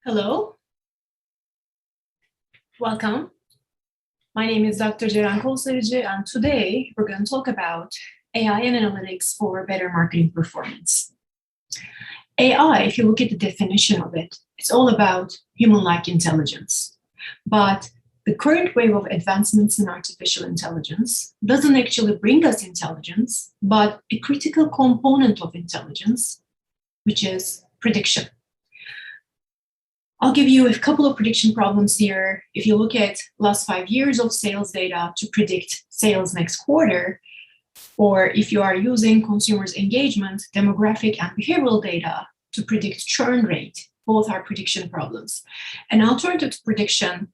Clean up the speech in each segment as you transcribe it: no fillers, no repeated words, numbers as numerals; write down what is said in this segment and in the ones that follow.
Hello, welcome. My name is Dr. Ceren Kolsarici, and today we're going to talk about AI and analytics for better marketing performance. AI, if you look at the definition of it, it's all about human-like intelligence. But the current wave of advancements in artificial intelligence doesn't actually bring us intelligence, but a critical component of intelligence, which is prediction. I'll give you a couple of prediction problems here. If you look at last 5 years of sales data to predict sales next quarter, or if you are using consumers' engagement, demographic, and behavioral data to predict churn rate, both are prediction problems. An alternative to prediction,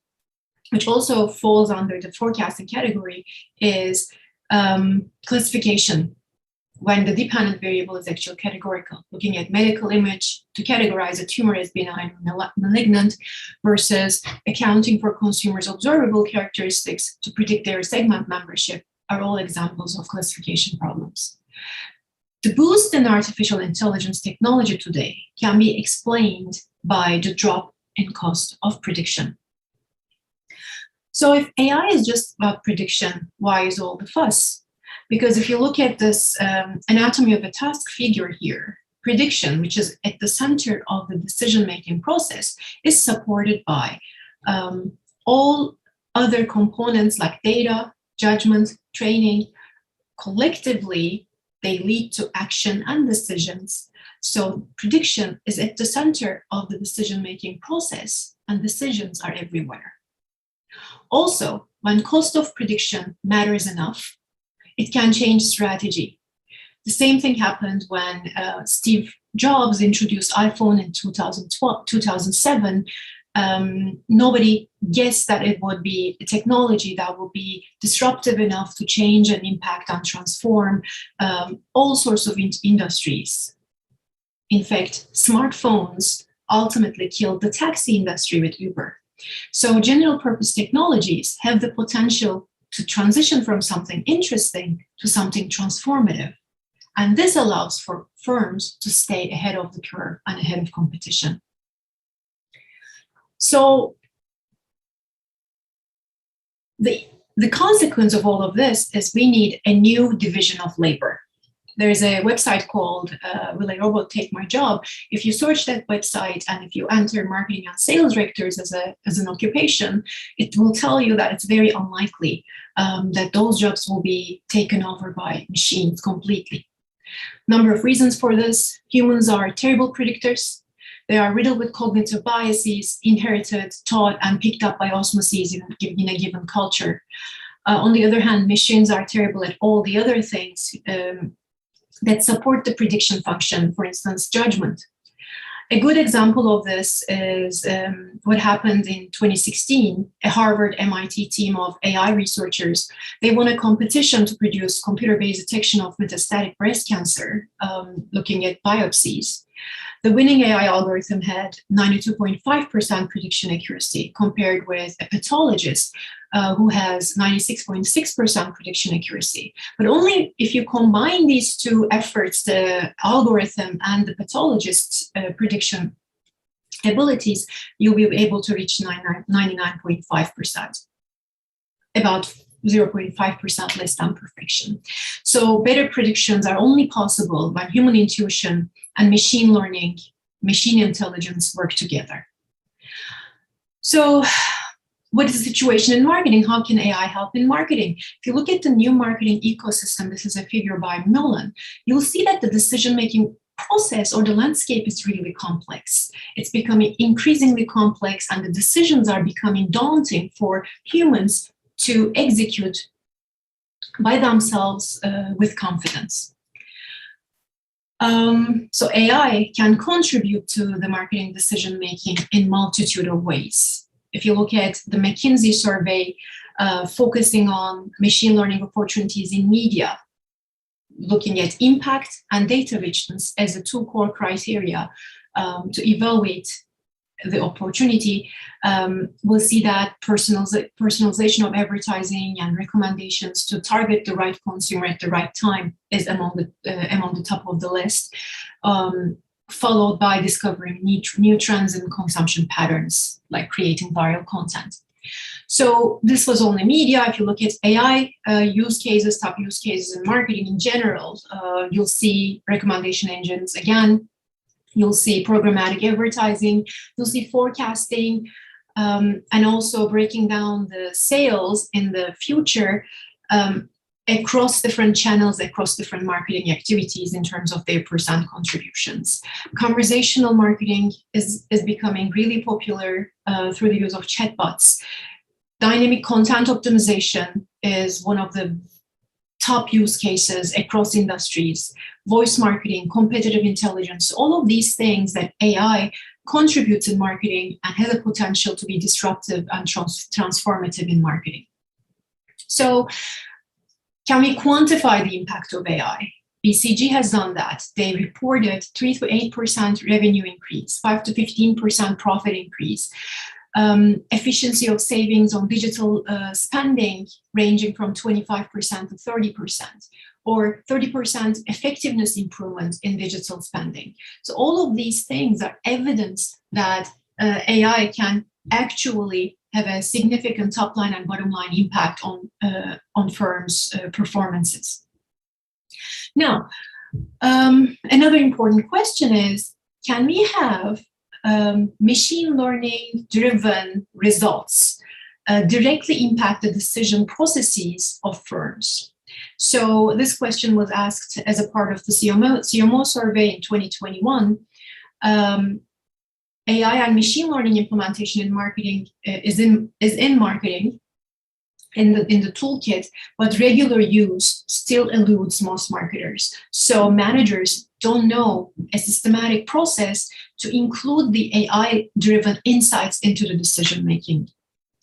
which also falls under the forecasting category, is classification, when the dependent variable is actually categorical, looking at medical image to categorize a tumor as benign or malignant versus accounting for consumers' observable characteristics to predict their segment membership are all examples of classification problems. The boost in artificial intelligence technology today can be explained by the drop in cost of prediction. So if AI is just about prediction, why is all the fuss? Because if you look at this anatomy of a task figure here, prediction, which is at the center of the decision-making process, is supported by all other components like data, judgment, training. Collectively, they lead to action and decisions. So prediction is at the center of the decision-making process, and decisions are everywhere. Also, when cost of prediction matters enough, it can change strategy. The same thing happened when Steve Jobs introduced iPhone in 2007. Nobody guessed that it would be a technology that would be disruptive enough to change and impact and transform all sorts of industries. In fact, smartphones ultimately killed the taxi industry with Uber. So general purpose technologies have the potential to transition from something interesting to something transformative. And this allows for firms to stay ahead of the curve and ahead of competition. So the consequence of all of this is we need a new division of labor. There's a website called Will a Robot Take My Job? If you search that website and if you enter marketing and sales directors as an occupation, it will tell you that it's very unlikely that those jobs will be taken over by machines completely. Number of reasons for this: humans are terrible predictors. They are riddled with cognitive biases, inherited, taught, and picked up by osmosis in a given culture. On the other hand, machines are terrible at all the other things that support the prediction function, for instance, judgment. A good example of this is what happened in 2016. A Harvard MIT team of AI researchers, they won a competition to produce computer-based detection of metastatic breast cancer, looking at biopsies. The winning AI algorithm had 92.5% prediction accuracy compared with a pathologist who has 96.6% prediction accuracy. But only if you combine these two efforts, the algorithm and the pathologist's prediction abilities, you'll be able to reach 99.5%, about 0.5% less than perfection. So better predictions are only possible when human intuition and machine learning, machine intelligence work together. So what is the situation in marketing? How can AI help in marketing? If you look at the new marketing ecosystem, this is a figure by Nolan, you'll see that the decision-making process or the landscape is really complex. It's becoming increasingly complex, and the decisions are becoming daunting for humans to execute by themselves with confidence. So AI can contribute to the marketing decision-making in multitude of ways. If you look at the McKinsey survey focusing on machine learning opportunities in media, looking at impact and data richness as the two core criteria to evaluate the opportunity, we'll see that personalization of advertising and recommendations to target the right consumer at the right time is among the top of the list. followed by discovering new trends and consumption patterns, like creating viral content. So this was only media. If you look at AI use cases, top use cases in marketing in general, you'll see recommendation engines again. You'll see programmatic advertising. You'll see forecasting, and also breaking down the sales in the future across different channels, across different marketing activities in terms of their percent contributions. Conversational marketing is becoming really popular through the use of chatbots. Dynamic content optimization is one of the top use cases across industries. Voice marketing, competitive intelligence, all of these things that AI contributes in marketing and has a potential to be disruptive and transformative in marketing. So, can we quantify the impact of AI? BCG has done that. They reported 3 to 8% revenue increase, 5 to 15% profit increase, efficiency of savings on digital spending ranging from 25% to 30%, or 30% effectiveness improvement in digital spending. So all of these things are evidence that AI can actually have a significant top line and bottom line impact on firms' performances. Now, another important question is, can we have machine learning driven results directly impact the decision processes of firms? So this question was asked as a part of the CMO survey in 2021. AI and machine learning implementation in marketing is in marketing in the toolkit, but regular use still eludes most marketers. So managers don't know a systematic process to include the AI-driven insights into the decision making.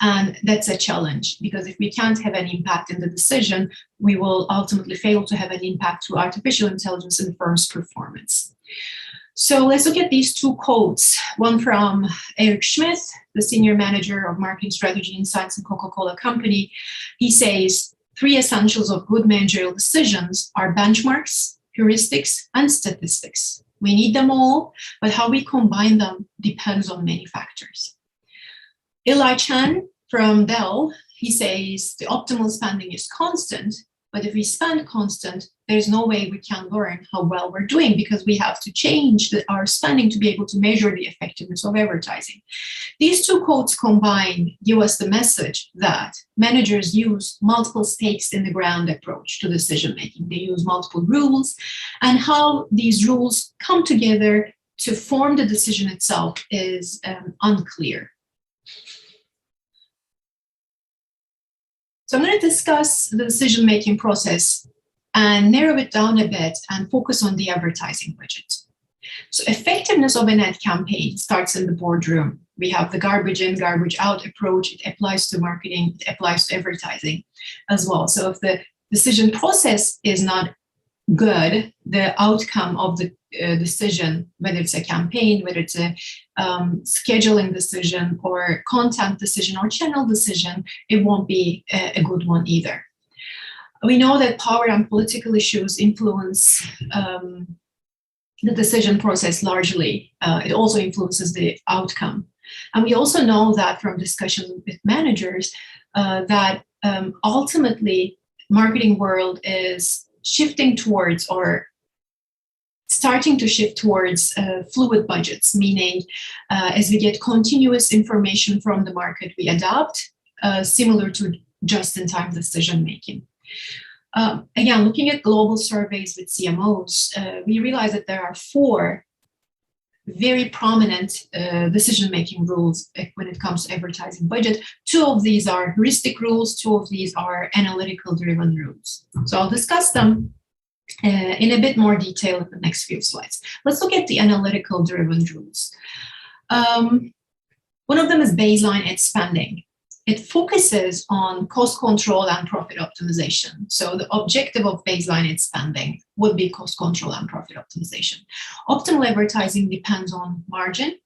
And that's a challenge, because if we can't have an impact in the decision, we will ultimately fail to have an impact to artificial intelligence in the firm's performance. So let's look at these two quotes. One from Eric Schmidt, the senior manager of marketing strategy insights in Coca-Cola Company. He says, 3 essentials of good managerial decisions are benchmarks, heuristics, and statistics. We need them all, but how we combine them depends on many factors. Eli Chen from Dell, he says, the optimal spending is constant, but if we spend constant, there's no way we can learn how well we're doing, because we have to change our spending to be able to measure the effectiveness of advertising. These two quotes combined give us the message that managers use multiple stakes in the ground approach to decision making. They use multiple rules, and how these rules come together to form the decision itself is unclear. So I'm going to discuss the decision-making process and narrow it down a bit and focus on the advertising budget. So effectiveness of an ad campaign starts in the boardroom. We have the garbage in, garbage out approach. It applies to marketing, it applies to advertising as well. So if the decision process is not good, the outcome of the decision, whether it's a campaign, whether it's a scheduling decision or content decision or channel decision, it won't be a good one either. We know that power and political issues influence the decision process largely. It also influences the outcome. And we also know that from discussions with managers that ultimately marketing world is shifting towards, or starting to shift towards fluid budgets, meaning as we get continuous information from the market, we adapt, similar to just-in-time decision-making. Again, looking at global surveys with CMOs, we realize that there are 4 very prominent decision-making rules when it comes to advertising budget. 2 of these are heuristic rules, 2 of these are analytical-driven rules. So I'll discuss them in a bit more detail in the next few slides. Let's look at the analytical-driven rules. One of them is baseline ad spending. It focuses on cost control and profit optimization. So the objective of baseline ad spending would be cost control and profit optimization. Optimal advertising depends on margin,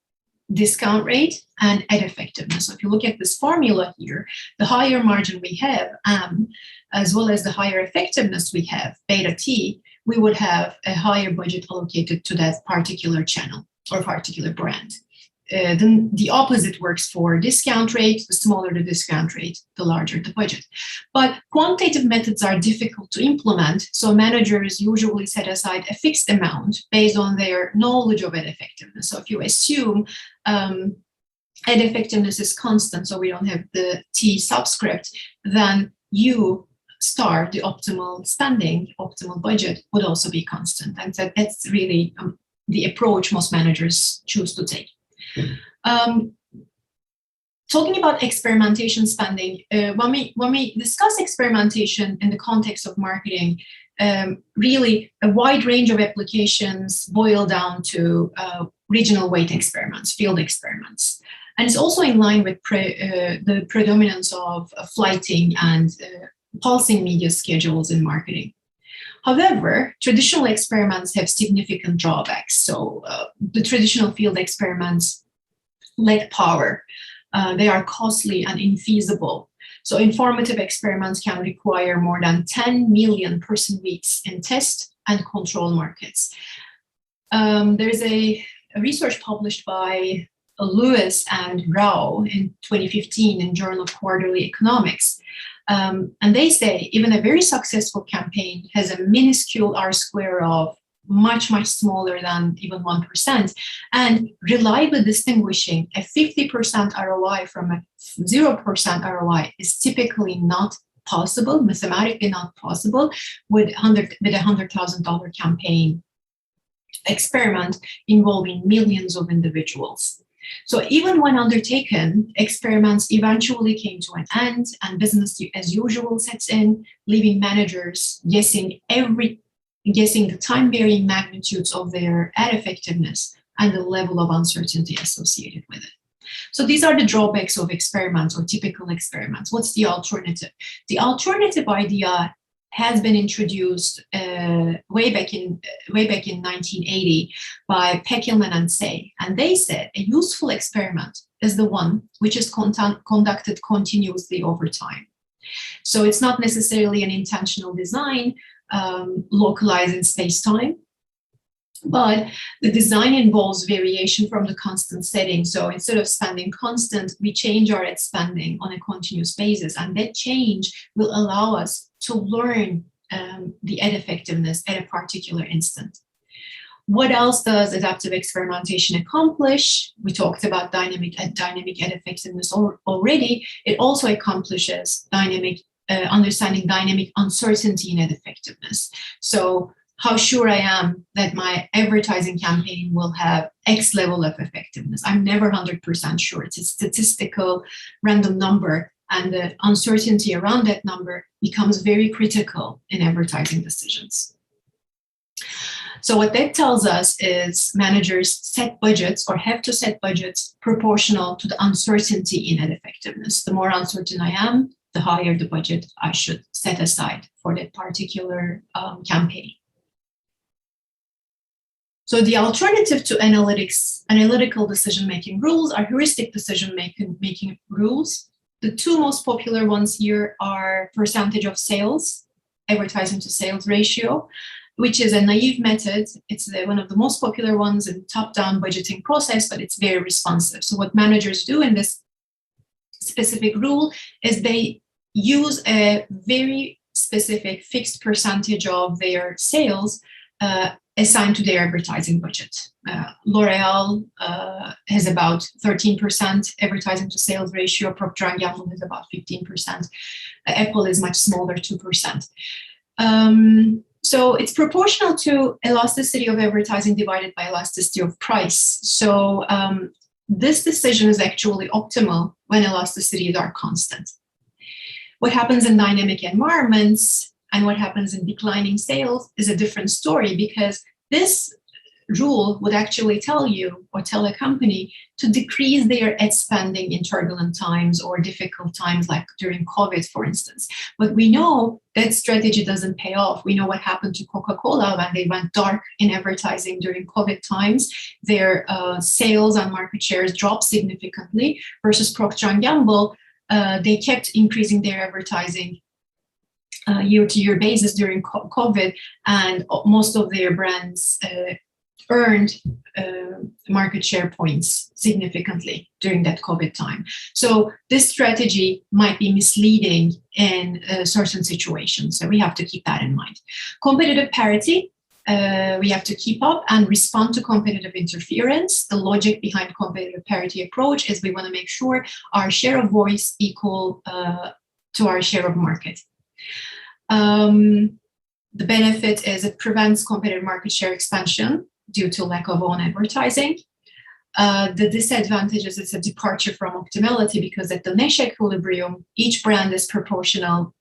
discount rate, and ad effectiveness. So if you look at this formula here, the higher margin we have, as well as the higher effectiveness we have, beta T, we would have a higher budget allocated to that particular channel or particular brand. Then the opposite works for discount rate. The smaller the discount rate, the larger the budget. But quantitative methods are difficult to implement, so managers usually set aside a fixed amount based on their knowledge of ad effectiveness. So if you assume ad effectiveness is constant, so we don't have the T subscript, then U star, the optimal spending, optimal budget, would also be constant. And so that's really the approach most managers choose to take. Talking about experimentation spending, when we discuss experimentation in the context of marketing, really a wide range of applications boil down to regional weight experiments, field experiments. And it's also in line with the predominance of flighting and pulsing media schedules in marketing. However, traditional experiments have significant drawbacks. So the traditional field experiments lack power. They are costly and infeasible. So informative experiments can require more than 10 million person weeks in test and control markets. There's a research published by Lewis and Rao in 2015 in Journal of Quarterly Economics. And they say even a very successful campaign has a minuscule R-square of much smaller than even 1%, and reliably distinguishing a 50% ROI from a 0% ROI is typically not possible, mathematically not possible, with a $100,000 campaign experiment involving millions of individuals. So even when undertaken, experiments eventually came to an end and business as usual sets in, leaving managers guessing the time-varying magnitudes of their ad effectiveness and the level of uncertainty associated with it. So these are the drawbacks of experiments or typical experiments. What's the alternative? The alternative idea has been introduced way back in 1980 by Peckelman and Say, and they said a useful experiment is the one which is conducted continuously over time. So it's not necessarily an intentional design, localized in space-time, but the design involves variation from the constant setting. So instead of spending constant, we change our ad spending on a continuous basis, and that change will allow us to learn the ad effectiveness at a particular instant. What else does adaptive experimentation accomplish? We talked about dynamic ad effectiveness already. It also accomplishes understanding dynamic uncertainty in ad effectiveness. So how sure I am that my advertising campaign will have X level of effectiveness. I'm never 100% sure. It's a statistical random number, and the uncertainty around that number becomes very critical in advertising decisions. So what that tells us is managers set budgets or have to set budgets proportional to the uncertainty in ad effectiveness. The more uncertain I am, the higher the budget I should set aside for that particular campaign. So the alternative to analytical decision-making rules are heuristic decision-making rules. The two most popular ones here are percentage of sales, advertising to sales ratio, which is a naive method. It's one of the most popular ones in top-down budgeting process, but it's very responsive. So what managers do in this specific rule is they use a very specific fixed percentage of their sales assigned to their advertising budget. L'Oreal has about 13% advertising to sales ratio. Procter & Gamble has about 15%. Apple is much smaller, 2%. So it's proportional to elasticity of advertising divided by elasticity of price. So this decision is actually optimal when elasticities are constant. What happens in dynamic environments and what happens in declining sales is a different story, because this rule would actually tell you or tell a company to decrease their ad spending in turbulent times or difficult times, like during COVID, for instance. But we know that strategy doesn't pay off. We know what happened to Coca-Cola when they went dark in advertising during COVID times. Their sales and market shares dropped significantly versus Procter & Gamble. They kept increasing their advertising year-to-year basis during COVID, and most of their brands earned market share points significantly during that COVID time. So this strategy might be misleading in certain situations. So we have to keep that in mind. Competitive parity, we have to keep up and respond to competitive interference. The logic behind competitive parity approach is we want to make sure our share of voice equal to our share of market. The benefit is it prevents competitive market share expansion due to lack of own advertising. The disadvantage is it's a departure from optimality, because at the niche equilibrium, each brand is proportional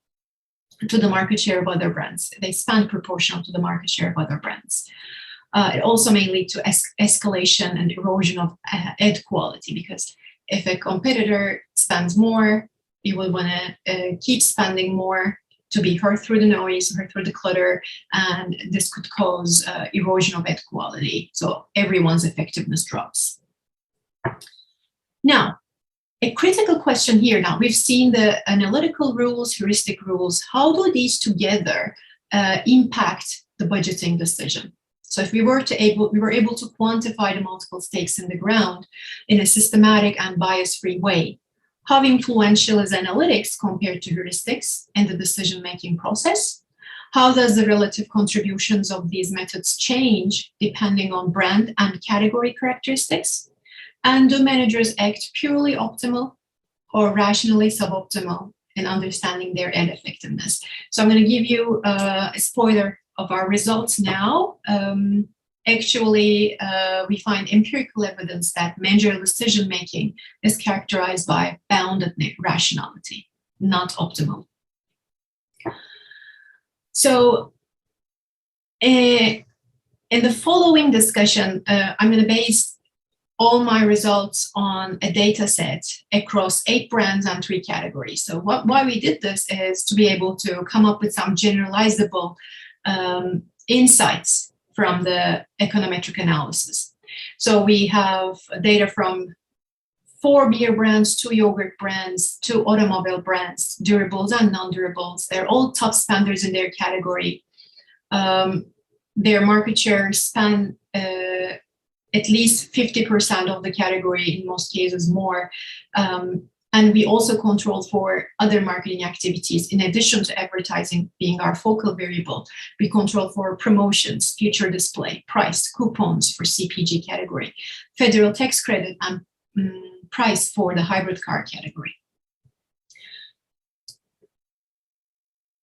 to the market share of other brands. They spend proportional to the market share of other brands. It also may lead to escalation and erosion of ad quality, because if a competitor spends more, you will want to keep spending more to be heard through the noise, heard through the clutter, and this could cause erosion of ad quality. So everyone's effectiveness drops. Now, a critical question here. Now, we've seen the analytical rules, heuristic rules. How do these together impact the budgeting decision? So if we were able to quantify the multiple stakes in the ground in a systematic and bias-free way, how influential is analytics compared to heuristics in the decision-making process? How does the relative contributions of these methods change depending on brand and category characteristics? And do managers act purely optimal or rationally suboptimal in understanding their ad effectiveness? So I'm going to give you a spoiler of our results now. Actually, we find empirical evidence that managerial decision-making is characterized by bounded rationality, not optimal. So in the following discussion, I'm going to base all my results on a data set across 8 brands and 3 categories. So why we did this is to be able to come up with some generalizable insights from the econometric analysis. So we have data from 4 beer brands, 2 yogurt brands, 2 automobile brands, durables and non-durables. They're all top spenders in their category. Their market share span at least 50% of the category, in most cases more. And we also control for other marketing activities. In addition to advertising being our focal variable, we control for promotions, feature display, price, coupons for CPG category, federal tax credit, and price for the hybrid car category.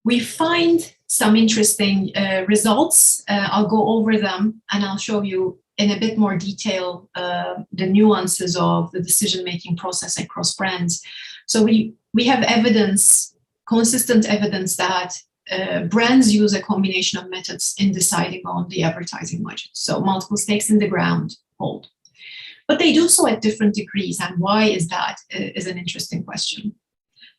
We find some interesting results. I'll go over them and I'll show you in a bit more detail the nuances of the decision-making process across brands. So we have evidence, consistent evidence that brands use a combination of methods in deciding on the advertising budget. So multiple stakes in the ground hold. But they do so at different degrees, and why is that is an interesting question.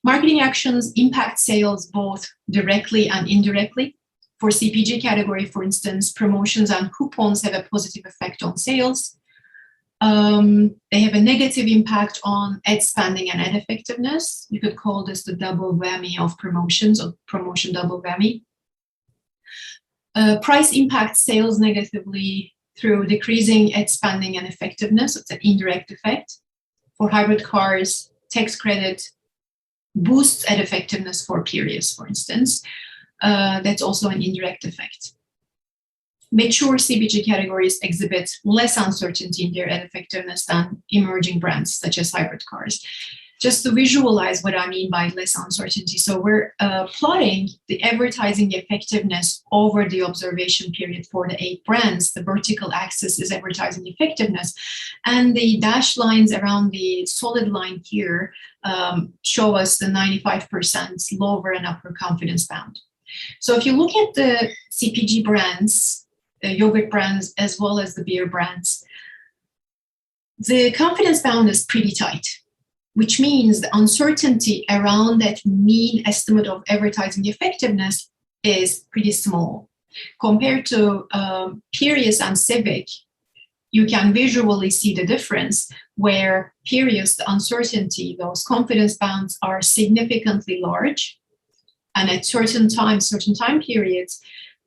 Marketing actions impact sales both directly and indirectly. For CPG category, for instance, promotions and coupons have a positive effect on sales. They have a negative impact on ad spending and ad effectiveness. You could call this the double whammy of promotions, or promotion double whammy. Price impacts sales negatively through decreasing ad spending and effectiveness. It's an indirect effect. For hybrid cars, tax credit boosts ad effectiveness for periods, for instance. That's also an indirect effect. Mature CPG categories exhibit less uncertainty in their ad effectiveness than emerging brands, such as hybrid cars. Just to visualize what I mean by less uncertainty. So we're plotting the advertising effectiveness over the observation period for the 8 brands. The vertical axis is advertising effectiveness, and the dashed lines around the solid line here show us the 95% lower and upper confidence bound. So if you look at the CPG brands, the yogurt brands, as well as the beer brands, the confidence bound is pretty tight, which means the uncertainty around that mean estimate of advertising effectiveness is pretty small. Compared to Perius and Civic, you can visually see the difference, where Perius, the uncertainty, those confidence bounds are significantly large, And at certain times, certain time periods,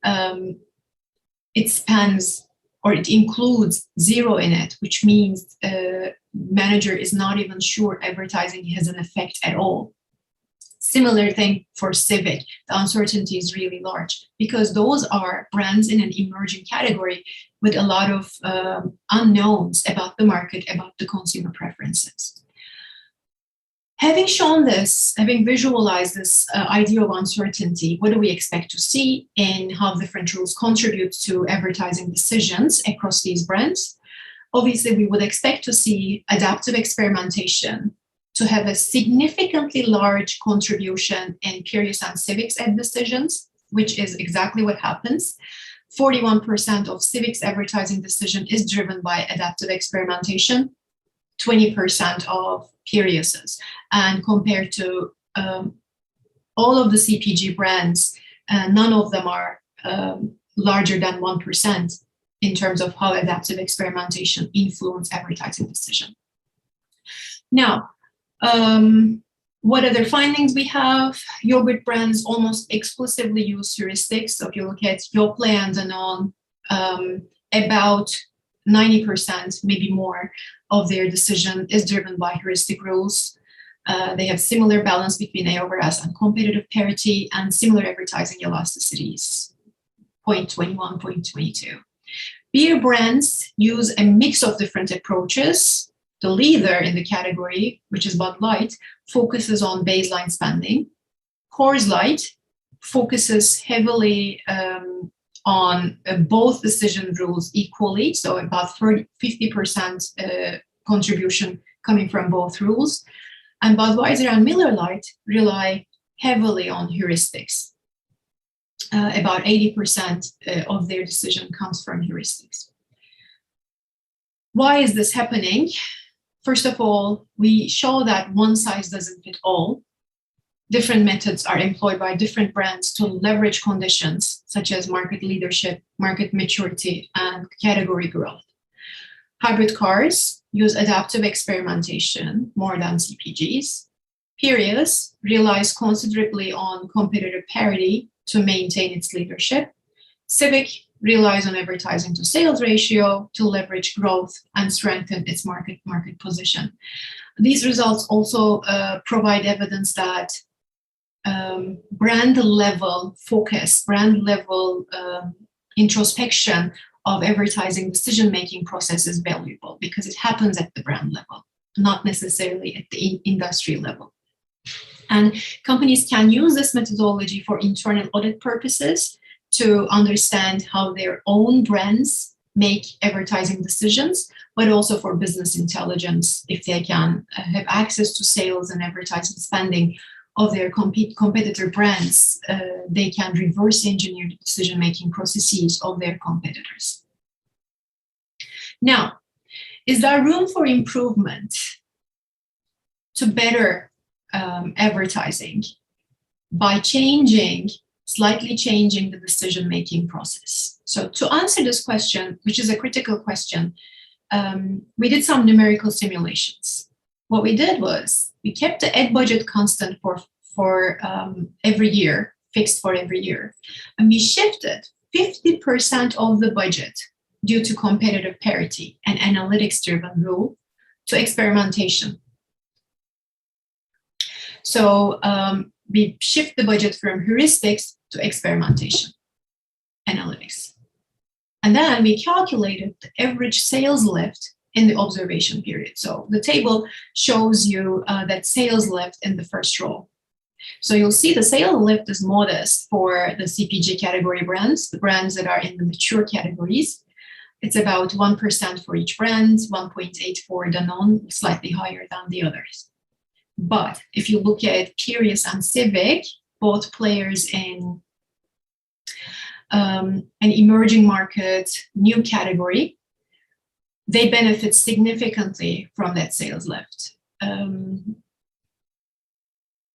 it spans or it includes zero in it, which means manager is not even sure advertising has an effect at all. Similar thing for civic, the uncertainty is really large because those are brands in an emerging category with a lot of unknowns about the market, about the consumer preferences. Having shown this, having visualized this idea of uncertainty, what do we expect to see in how different rules contribute to advertising decisions across these brands? Obviously, we would expect to see adaptive experimentation to have a significantly large contribution in Piraeus and Civics ad decisions, which is exactly what happens. 41% of Civics advertising decision is driven by adaptive experimentation, 20% of Piraeus's. And compared to all of the CPG brands, none of them are larger than 1% in terms of how adaptive experimentation influence advertising decision. Now, what other findings we have? Yogurt brands almost exclusively use heuristics. So if you look at Yoplait and Danone, about 90%, maybe more, of their decision is driven by heuristic rules. They have similar balance between A over S and competitive parity and similar advertising elasticities, 0.21, 0.22. Beer brands use a mix of different approaches. The leader in the category, which is Bud Light, focuses on baseline spending. Coors Light focuses heavily on both decision rules equally, so about 50% contribution coming from both rules. And Budweiser and Miller Lite rely heavily on heuristics. About 80% of their decision comes from heuristics. Why is this happening? First of all, we show that one size doesn't fit all. Different methods are employed by different brands to leverage conditions such as market leadership, market maturity, and category growth. Hybrid cars use adaptive experimentation more than CPGs. Piraeus relies considerably on competitive parity to maintain its leadership. Civic relies on advertising to sales ratio to leverage growth and strengthen its market position. These results also provide evidence that brand level focus, brand level introspection of advertising decision-making process is valuable because it happens at the brand level, not necessarily at the industry level. And companies can use this methodology for internal audit purposes to understand how their own brands make advertising decisions, but also for business intelligence, if they can have access to sales and advertising spending of their competitor brands, they can reverse engineer the decision-making processes of their competitors. Now, is there room for improvement to better advertising by slightly changing the decision-making process? So to answer this question, which is a critical question, we did some numerical simulations. What we did was we kept the ad budget constant for every year, fixed for every year. And we shifted 50% of the budget due to competitive parity and analytics-driven rule to experimentation. So we shift the budget from heuristics to experimentation, analytics. And then we calculated the average sales lift in the observation period. So the table shows you that sales lift in the first row. So you'll see the sales lift is modest for the CPG category brands, the brands that are in the mature categories. It's about 1% for each brand, 1.8 for Danone, slightly higher than the others. But if you look at Piraeus and Civic, both players in an emerging market, new category, they benefit significantly from that sales lift.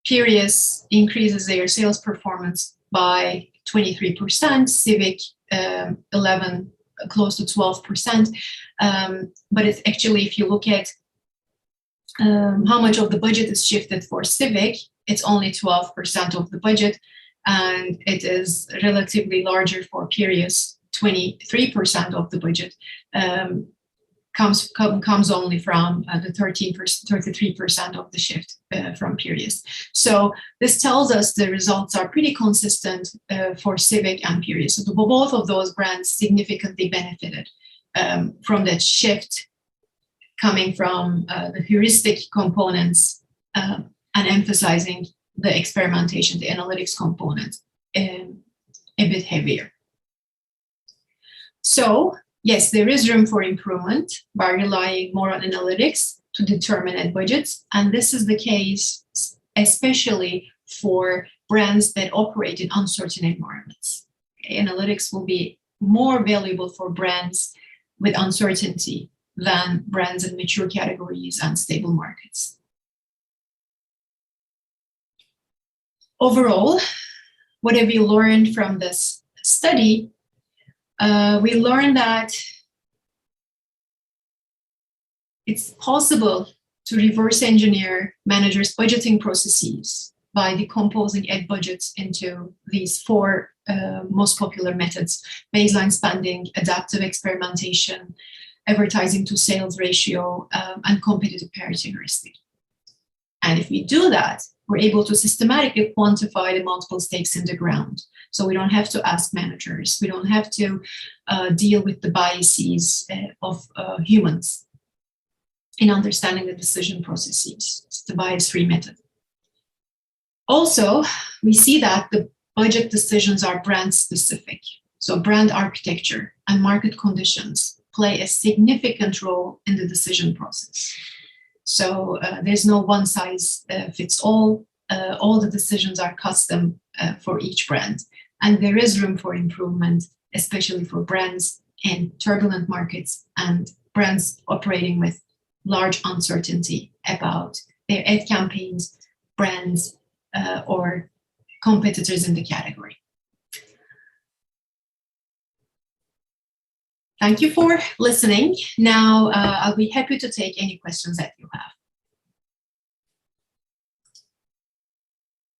Piraeus increases their sales performance by 23%, Civic 11, close to 12%. But it's actually, if you look at how much of the budget is shifted for Civic, it's only 12% of the budget. and it is relatively larger for periods. 23% of the budget comes only from the 33% of the shift from periods. So this tells us the results are pretty consistent for Civic and Periods. So both of those brands significantly benefited from that shift coming from the heuristic components and emphasizing the experimentation, the analytics component a bit heavier. So yes, there is room for improvement by relying more on analytics to determine ad budgets. And this is the case especially for brands that operate in uncertain environments. Analytics will be more valuable for brands with uncertainty than brands in mature categories and stable markets. Overall, what have we learned from this study? We learned that it's possible to reverse engineer managers' budgeting processes by decomposing ad budgets into these four most popular methods: baseline spending, adaptive experimentation, advertising to sales ratio, and competitive parity heuristic. And if we do that, we're able to systematically quantify the multiple stakes in the ground. So we don't have to ask managers. We don't have to deal with the biases of humans in understanding the decision processes. It's the bias-free method. Also, we see that the budget decisions are brand specific. So brand architecture and market conditions play a significant role in the decision process. So there's no one size fits all. All the decisions are custom for each brand. And there is room for improvement, especially for brands in turbulent markets and brands operating with large uncertainty about their ad campaigns, brands, or competitors in the category. Thank you for listening. Now, I'll be happy to take any questions that you have.